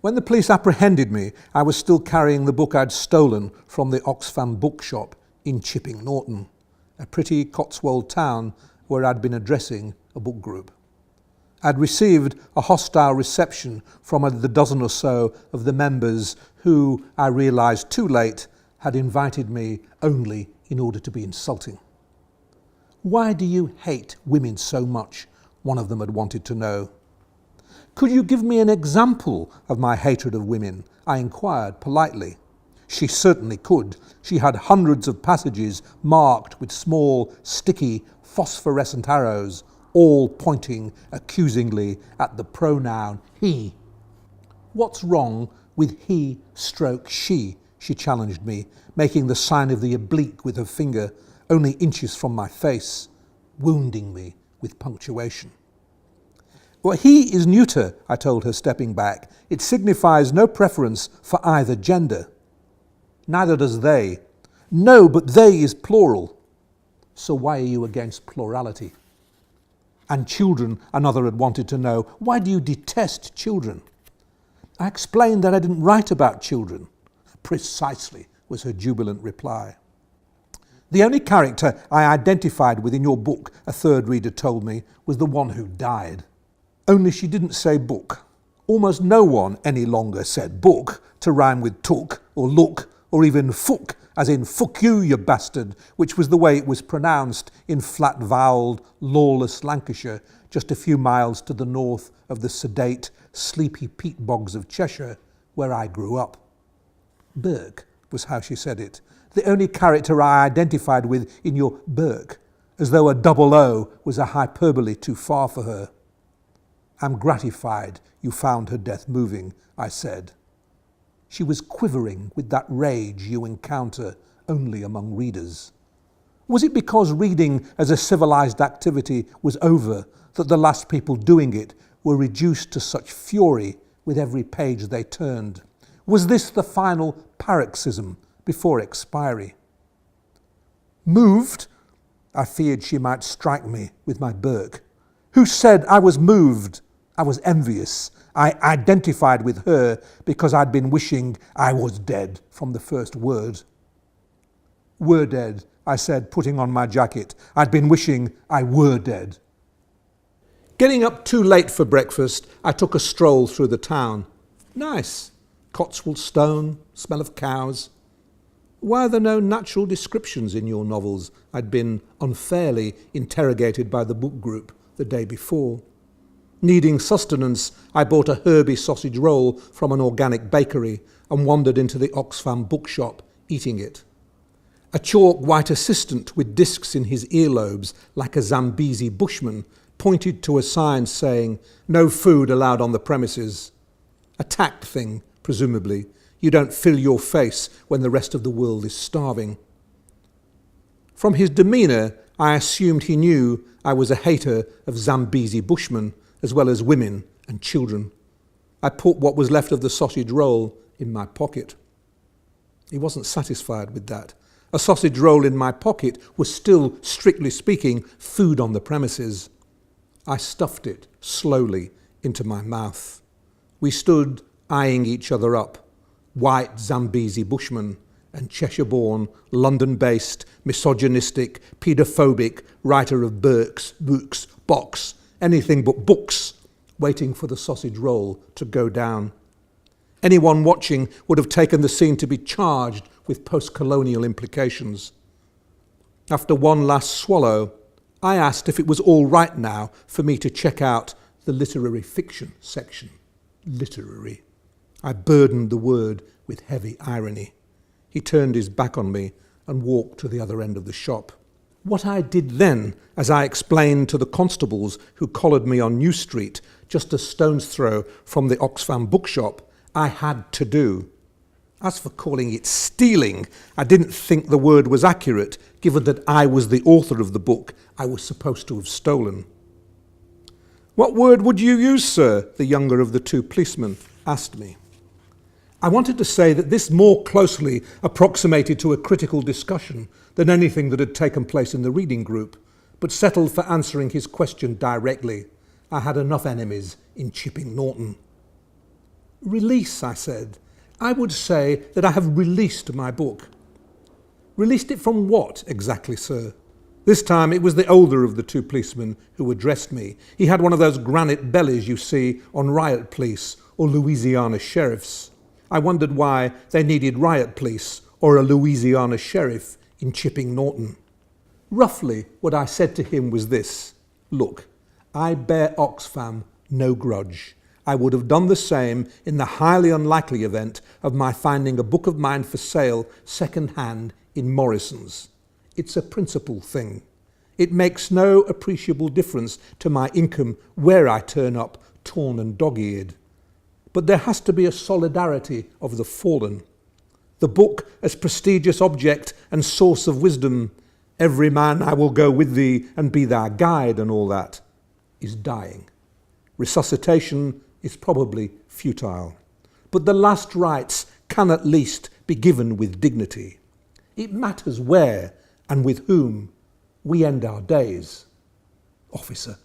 When the police apprehended me, I was still carrying the book I'd stolen from the Oxfam bookshop in Chipping Norton, a pretty Cotswold town where I'd been addressing a book group. I'd received a hostile reception from the dozen or so of the members who, I realised too late, had invited me only in order to be insulting. "Why do you hate women so much?" one of them had wanted to know. "Could you give me an example of my hatred of women?" I inquired politely. She certainly could. She had hundreds of passages marked with small, sticky, phosphorescent arrows, all pointing accusingly at the pronoun he. "What's wrong with he/she?" she challenged me, making the sign of the oblique with her finger, only inches from my face, wounding me with punctuation. "Well, he is neuter," I told her, stepping back. "It signifies no preference for either gender." "Neither does they." "No, but they is plural." "So why are you against plurality?" "And children," another had wanted to know. "Why do you detest children?" I explained that I didn't write about children. "Precisely," was her jubilant reply. "The only character I identified with in your book," a third reader told me, "was the one who died." Only she didn't say book. Almost no one any longer said book to rhyme with took or look or even fuck, as in fuck you bastard, which was the way it was pronounced in flat-vowelled, lawless Lancashire, just a few miles to the north of the sedate, sleepy peat bogs of Cheshire, where I grew up. Burke was how she said it, the only character I identified with in your Burke, as though a double O was a hyperbole too far for her. "I'm gratified you found her death moving," I said. She was quivering with that rage you encounter only among readers. Was it because reading as a civilized activity was over that the last people doing it were reduced to such fury with every page they turned? Was this the final paroxysm before expiry? "Moved?" I feared she might strike me with my Burke. "Who said I was moved?" I was envious. I identified with her because I'd been wishing I was dead from the first word. "Were dead," I said, putting on my jacket. "I'd been wishing I were dead." Getting up too late for breakfast, I took a stroll through the town. Nice. Cotswold stone, smell of cows. "Why are there no natural descriptions in your novels?" I'd been unfairly interrogated by the book group the day before. Needing sustenance, I bought a herby sausage roll from an organic bakery and wandered into the Oxfam bookshop, eating it. A chalk white assistant with discs in his earlobes, like a Zambezi bushman, pointed to a sign saying, "No food allowed on the premises." A tact thing, presumably. You don't fill your face when the rest of the world is starving. From his demeanour, I assumed he knew I was a hater of Zambezi bushmen, as well as women and children. I put what was left of the sausage roll in my pocket. He wasn't satisfied with that. A sausage roll in my pocket was still, strictly speaking, food on the premises. I stuffed it slowly into my mouth. We stood eyeing each other up, white Zambezi bushmen and Cheshire-born, London-based, misogynistic, paedophobic writer of Burke's, books, box, anything but books, waiting for the sausage roll to go down. Anyone watching would have taken the scene to be charged with post-colonial implications. After one last swallow, I asked if it was all right now for me to check out the literary fiction section. Literary. I burdened the word with heavy irony. He turned his back on me and walked to the other end of the shop. What I did then, as I explained to the constables who collared me on New Street, just a stone's throw from the Oxfam bookshop, I had to do. As for calling it stealing, I didn't think the word was accurate, given that I was the author of the book I was supposed to have stolen. "What word would you use, sir?" the younger of the two policemen asked me. I wanted to say that this more closely approximated to a critical discussion than anything that had taken place in the reading group, but settled for answering his question directly. I had enough enemies in Chipping Norton. Release, I said. I would say that I have released my book. Released it from what exactly, sir? This time it was the older of the two policemen who addressed me. He had one of those granite bellies you see on riot police or Louisiana sheriffs. I wondered why they needed riot police or a Louisiana sheriff in Chipping Norton. Roughly what I said to him was this: look, I bear Oxfam no grudge. I would have done the same in the highly unlikely event of my finding a book of mine for sale second-hand in Morrison's. It's a principle thing. It makes no appreciable difference to my income where I turn up torn and dog-eared. But there has to be a solidarity of the fallen. The book as prestigious object and source of wisdom, every man I will go with thee and be thy guide and all that, is dying. Resuscitation is probably futile. But the last rites can at least be given with dignity. It matters where and with whom we end our days, officer.